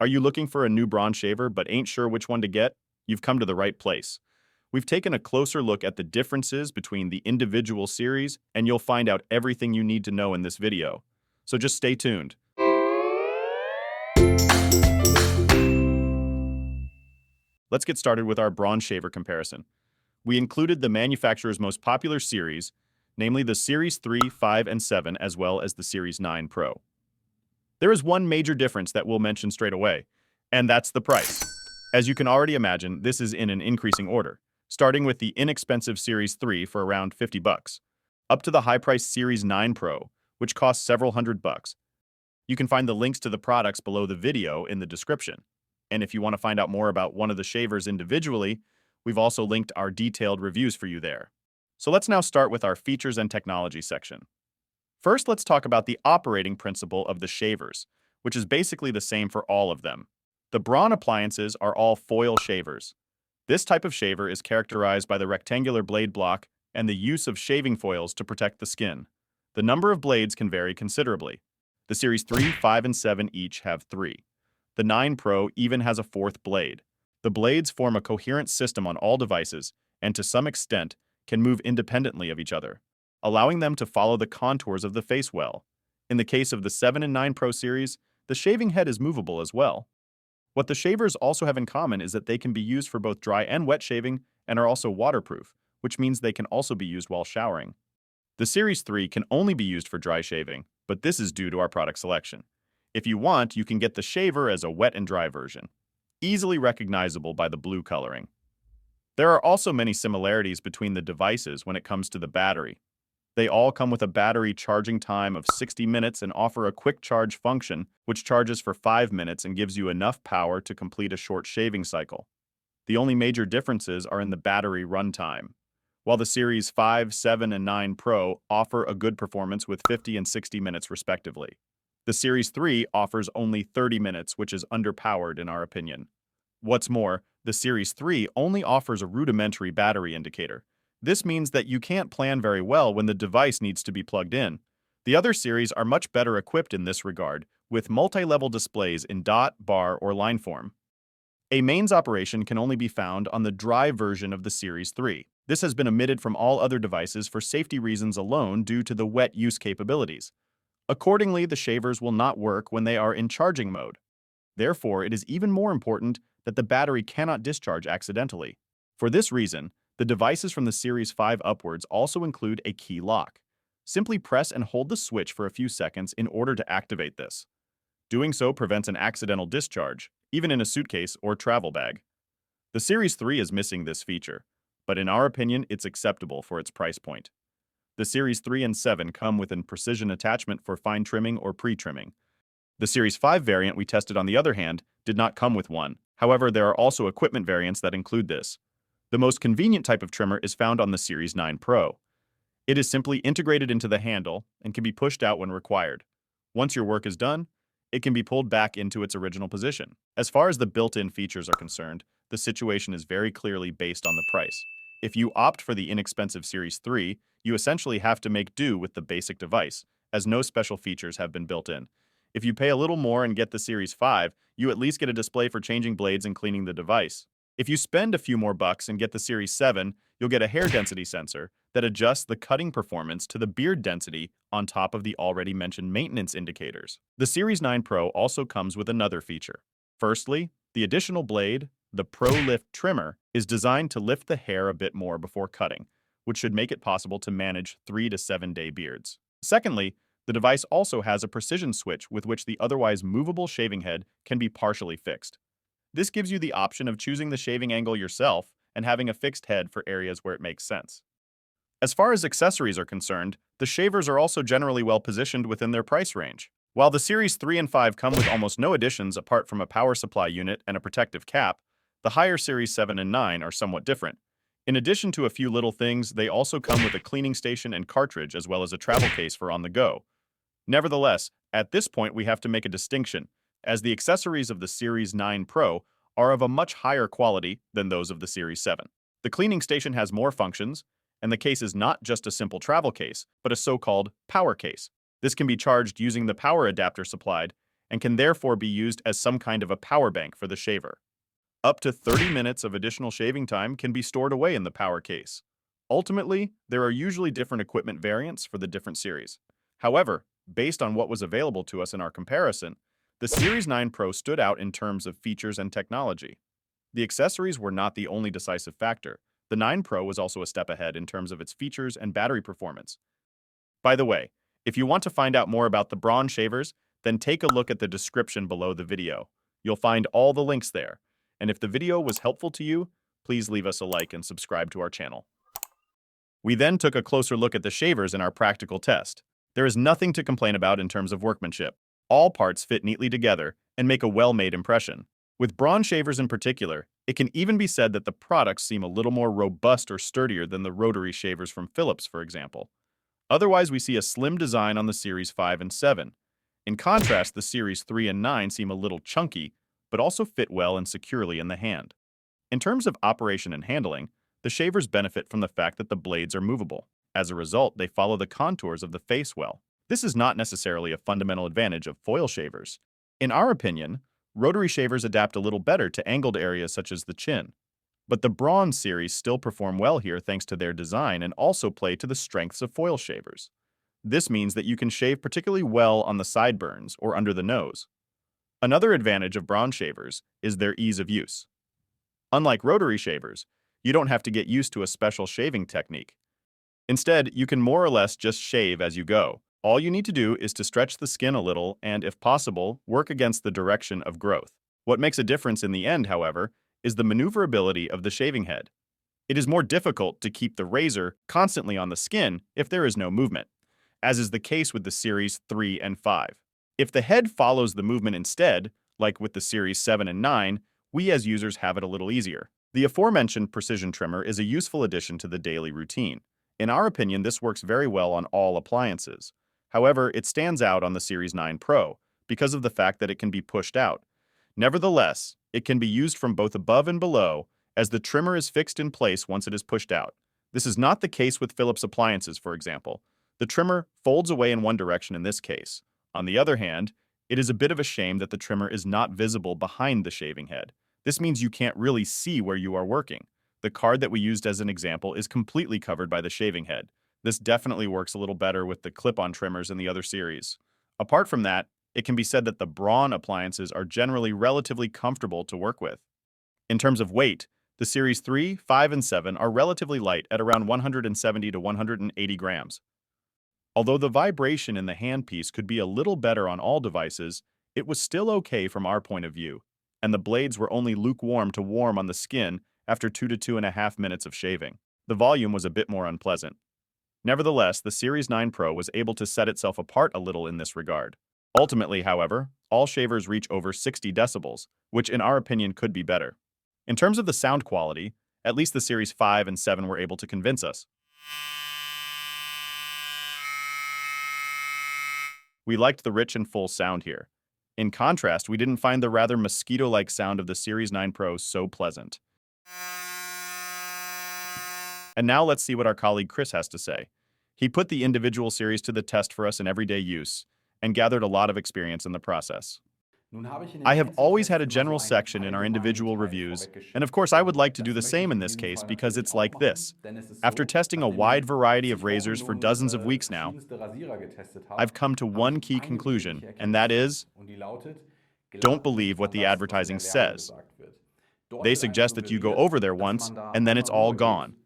Are you looking for a new Braun shaver but ain't sure which one to get? You've come to the right place. We've taken a closer look at the differences between the individual series, and you'll find out everything you need to know in this video. So just stay tuned. Let's get started with our Braun shaver comparison. We included the manufacturer's most popular series, namely the Series 3, 5, and 7, as well as the Series 9 Pro. There is one major difference that we'll mention straight away, and that's the price. As you can already imagine, this is in an increasing order, starting with the inexpensive Series 3 for around $50, up to the high-priced Series 9 Pro, which costs several $100s. You can find the links to the products below the video in the description. And if you want to find out more about one of the shavers individually, we've also linked our detailed reviews for you there. So let's now start with our features and technology section. First, let's talk about the operating principle of the shavers, which is basically the same for all of them. The Braun appliances are all foil shavers. This type of shaver is characterized by the rectangular blade block and the use of shaving foils to protect the skin. The number of blades can vary considerably. The Series 3, 5, and 7 each have 3. The 9 Pro even has a 4th blade. The blades form a coherent system on all devices and to some extent can move independently of each other, allowing them to follow the contours of the face well. In the case of the 7 and 9 Pro series, the shaving head is movable as well. What the shavers also have in common is that they can be used for both dry and wet shaving and are also waterproof, which means they can also be used while showering. The Series 3 can only be used for dry shaving, but this is due to our product selection. If you want, you can get the shaver as a wet and dry version, easily recognizable by the blue coloring. There are also many similarities between the devices when it comes to the battery. They all come with a battery charging time of 60 minutes and offer a quick charge function, which charges for 5 minutes and gives you enough power to complete a short shaving cycle. The only major differences are in the battery runtime. While the Series 5, 7, and 9 Pro offer a good performance with 50 and 60 minutes respectively. The Series 3 offers only 30 minutes, which is underpowered in our opinion. What's more, the Series 3 only offers a rudimentary battery indicator. This means that you can't plan very well when the device needs to be plugged in. The other series are much better equipped in this regard, with multi-level displays in dot, bar, or line form. A mains operation can only be found on the dry version of the Series 3. This has been omitted from all other devices for safety reasons alone due to the wet use capabilities. Accordingly, the shavers will not work when they are in charging mode. Therefore, it is even more important that the battery cannot discharge accidentally. For this reason, the devices from the Series 5 upwards also include a key lock. Simply press and hold the switch for a few seconds in order to activate this. Doing so prevents an accidental discharge, even in a suitcase or travel bag. The Series 3 is missing this feature, but in our opinion, it's acceptable for its price point. The Series 3 and 7 come with a precision attachment for fine trimming or pre-trimming. The Series 5 variant we tested, on the other hand, did not come with one. However, there are also equipment variants that include this. The most convenient type of trimmer is found on the Series 9 Pro. It is simply integrated into the handle and can be pushed out when required. Once your work is done, it can be pulled back into its original position. As far as the built-in features are concerned, the situation is very clearly based on the price. If you opt for the inexpensive Series 3, you essentially have to make do with the basic device, as no special features have been built in. If you pay a little more and get the Series 5, you at least get a display for changing blades and cleaning the device. If you spend a few more bucks and get the Series 7, you'll get a hair density sensor that adjusts the cutting performance to the beard density on top of the already mentioned maintenance indicators. The Series 9 Pro also comes with another feature. Firstly, the additional blade, the Pro Lift trimmer, is designed to lift the hair a bit more before cutting, which should make it possible to manage 3 to 7 day beards. Secondly, the device also has a precision switch with which the otherwise movable shaving head can be partially fixed. This gives you the option of choosing the shaving angle yourself and having a fixed head for areas where it makes sense. As far as accessories are concerned, the shavers are also generally well positioned within their price range. While the Series 3 and 5 come with almost no additions apart from a power supply unit and a protective cap, the higher Series 7 and 9 are somewhat different. In addition to a few little things, they also come with a cleaning station and cartridge as well as a travel case for on the go. Nevertheless, at this point we have to make a distinction, as the accessories of the Series 9 Pro are of a much higher quality than those of the Series 7. The cleaning station has more functions, and the case is not just a simple travel case, but a so-called power case. This can be charged using the power adapter supplied, and can therefore be used as some kind of a power bank for the shaver. Up to 30 minutes of additional shaving time can be stored away in the power case. Ultimately, there are usually different equipment variants for the different series. However, based on what was available to us in our comparison, the Series 9 Pro stood out in terms of features and technology. The accessories were not the only decisive factor. The 9 Pro was also a step ahead in terms of its features and battery performance. By the way, if you want to find out more about the Braun shavers, then take a look at the description below the video. You'll find all the links there. And if the video was helpful to you, please leave us a like and subscribe to our channel. We then took a closer look at the shavers in our practical test. There is nothing to complain about in terms of workmanship. All parts fit neatly together and make a well-made impression. With Braun shavers in particular, it can even be said that the products seem a little more robust or sturdier than the rotary shavers from Philips, for example. Otherwise, we see a slim design on the Series 5 and 7. In contrast, the Series 3 and 9 seem a little chunky, but also fit well and securely in the hand. In terms of operation and handling, the shavers benefit from the fact that the blades are movable. As a result, they follow the contours of the face well. This is not necessarily a fundamental advantage of foil shavers. In our opinion, rotary shavers adapt a little better to angled areas such as the chin. But the Braun series still perform well here thanks to their design and also play to the strengths of foil shavers. This means that you can shave particularly well on the sideburns or under the nose. Another advantage of Braun shavers is their ease of use. Unlike rotary shavers, you don't have to get used to a special shaving technique. Instead, you can more or less just shave as you go. All you need to do is to stretch the skin a little and, if possible, work against the direction of growth. What makes a difference in the end, however, is the maneuverability of the shaving head. It is more difficult to keep the razor constantly on the skin if there is no movement, as is the case with the Series 3 and 5. If the head follows the movement instead, like with the Series 7 and 9, we as users have it a little easier. The aforementioned precision trimmer is a useful addition to the daily routine. In our opinion, this works very well on all appliances. However, it stands out on the Series 9 Pro because of the fact that it can be pushed out. Nevertheless, it can be used from both above and below, as the trimmer is fixed in place once it is pushed out. This is not the case with Philips appliances, for example. The trimmer folds away in one direction in this case. On the other hand, it is a bit of a shame that the trimmer is not visible behind the shaving head. This means you can't really see where you are working. The card that we used as an example is completely covered by the shaving head. This definitely works a little better with the clip-on trimmers in the other series. Apart from that, it can be said that the Braun appliances are generally relatively comfortable to work with. In terms of weight, the Series 3, 5, and 7 are relatively light at around 170 to 180 grams. Although the vibration in the handpiece could be a little better on all devices, it was still okay from our point of view, and the blades were only lukewarm to warm on the skin after 2 to 2.5 minutes of shaving. The volume was a bit more unpleasant. Nevertheless, the Series 9 Pro was able to set itself apart a little in this regard. Ultimately, however, all shavers reach over 60 decibels, which in our opinion could be better. In terms of the sound quality, at least the Series 5 and 7 were able to convince us. We liked the rich and full sound here. In contrast, we didn't find the rather mosquito-like sound of the Series 9 Pro so pleasant. And now let's see what our colleague Chris has to say. He put the individual series to the test for us in everyday use and gathered a lot of experience in the process. I have always had a general section in our individual reviews, and of course I would like to do the same in this case because it's like this. After testing a wide variety of razors for dozens of weeks now, I've come to one key conclusion, and that is, don't believe what the advertising says. They suggest that you go over there once, and then it's all gone.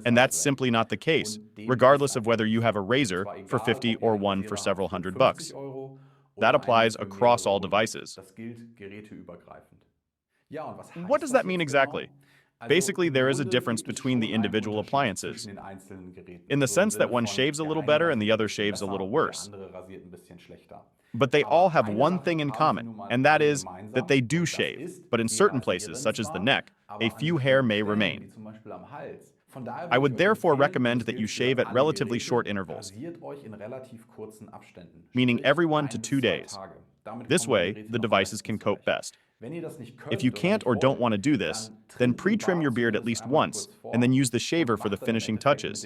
And that's simply not the case, regardless of whether you have a razor for 50 or one for several $100. That applies across all devices. What does that mean exactly? Basically, there is a difference between the individual appliances, in the sense that one shaves a little better and the other shaves a little worse. But they all have one thing in common, and that is that they do shave, but in certain places, such as the neck, a few hair may remain. I would therefore recommend that you shave at relatively short intervals, meaning every 1 to 2 days. This way, the devices can cope best. If you can't or don't want to do this, then pre-trim your beard at least once, and then use the shaver for the finishing touches.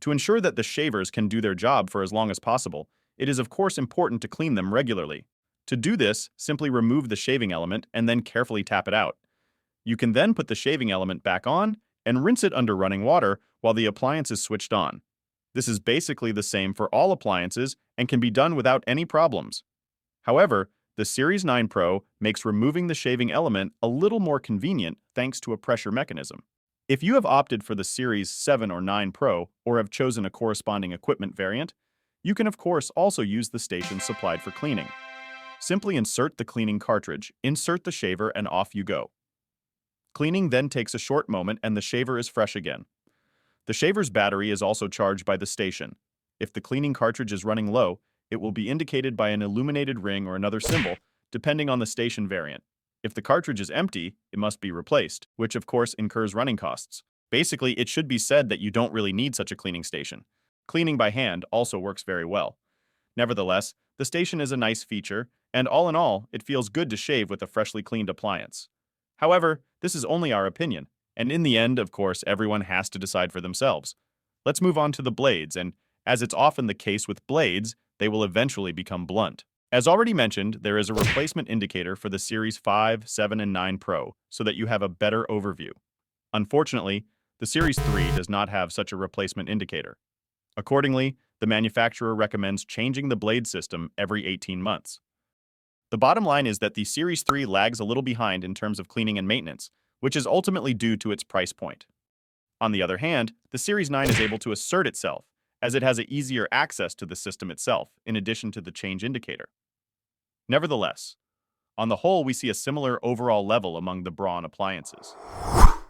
To ensure that the shavers can do their job for as long as possible, it is of course important to clean them regularly. To do this, simply remove the shaving element and then carefully tap it out. You can then put the shaving element back on and rinse it under running water while the appliance is switched on. This is basically the same for all appliances and can be done without any problems. However, the Series 9 Pro makes removing the shaving element a little more convenient thanks to a pressure mechanism. If you have opted for the Series 7 or 9 Pro or have chosen a corresponding equipment variant, you can of course also use the stations supplied for cleaning. Simply insert the cleaning cartridge, insert the shaver, and off you go. Cleaning then takes a short moment and the shaver is fresh again. The shaver's battery is also charged by the station. If the cleaning cartridge is running low, it will be indicated by an illuminated ring or another symbol, depending on the station variant. If the cartridge is empty, it must be replaced, which of course incurs running costs. Basically, it should be said that you don't really need such a cleaning station. Cleaning by hand also works very well. Nevertheless, the station is a nice feature, and all in all, it feels good to shave with a freshly cleaned appliance. However, this is only our opinion, and in the end, of course, everyone has to decide for themselves. Let's move on to the blades, and as it's often the case with blades, they will eventually become blunt. As already mentioned, there is a replacement indicator for the Series 5, 7, and 9 Pro so that you have a better overview. Unfortunately, the Series 3 does not have such a replacement indicator. Accordingly, the manufacturer recommends changing the blade system every 18 months. The bottom line is that the Series 3 lags a little behind in terms of cleaning and maintenance, which is ultimately due to its price point. On the other hand, the Series 9 is able to assert itself, as it has easier access to the system itself, in addition to the change indicator. Nevertheless, on the whole, we see a similar overall level among the Braun appliances.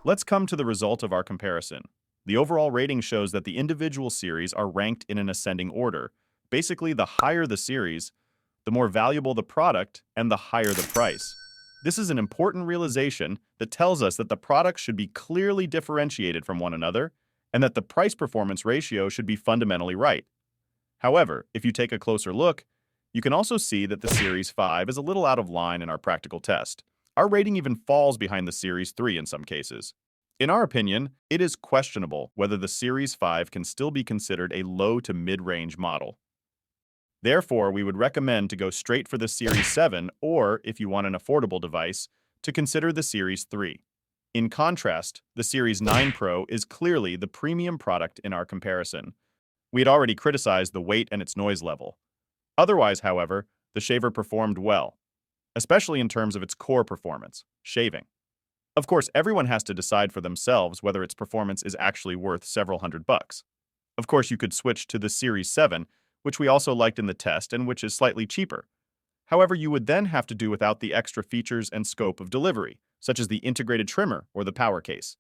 Let's come to the result of our comparison. The overall rating shows that the individual series are ranked in an ascending order. Basically, the higher the series, the more valuable the product, and the higher the price. This is an important realization that tells us that the products should be clearly differentiated from one another, and that the price-performance ratio should be fundamentally right. However, if you take a closer look, you can also see that the Series 5 is a little out of line in our practical test. Our rating even falls behind the Series 3 in some cases. In our opinion, it is questionable whether the Series 5 can still be considered a low to mid-range model. Therefore, we would recommend to go straight for the Series 7, or, if you want an affordable device, to consider the Series 3. In contrast, the Series 9 Pro is clearly the premium product in our comparison. We had already criticized the weight and its noise level. Otherwise, however, the shaver performed well, especially in terms of its core performance, shaving. Of course, everyone has to decide for themselves whether its performance is actually worth several $100s. Of course, you could switch to the Series 7, which we also liked in the test and which is slightly cheaper. However, you would then have to do without the extra features and scope of delivery, such as the integrated trimmer or the power case.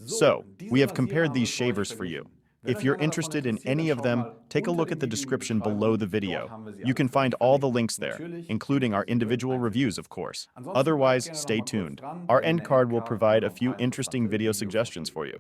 So, we have compared these shavers for you. If you're interested in any of them, take a look at the description below the video. You can find all the links there, including our individual reviews, of course. Otherwise, stay tuned. Our end card will provide a few interesting video suggestions for you.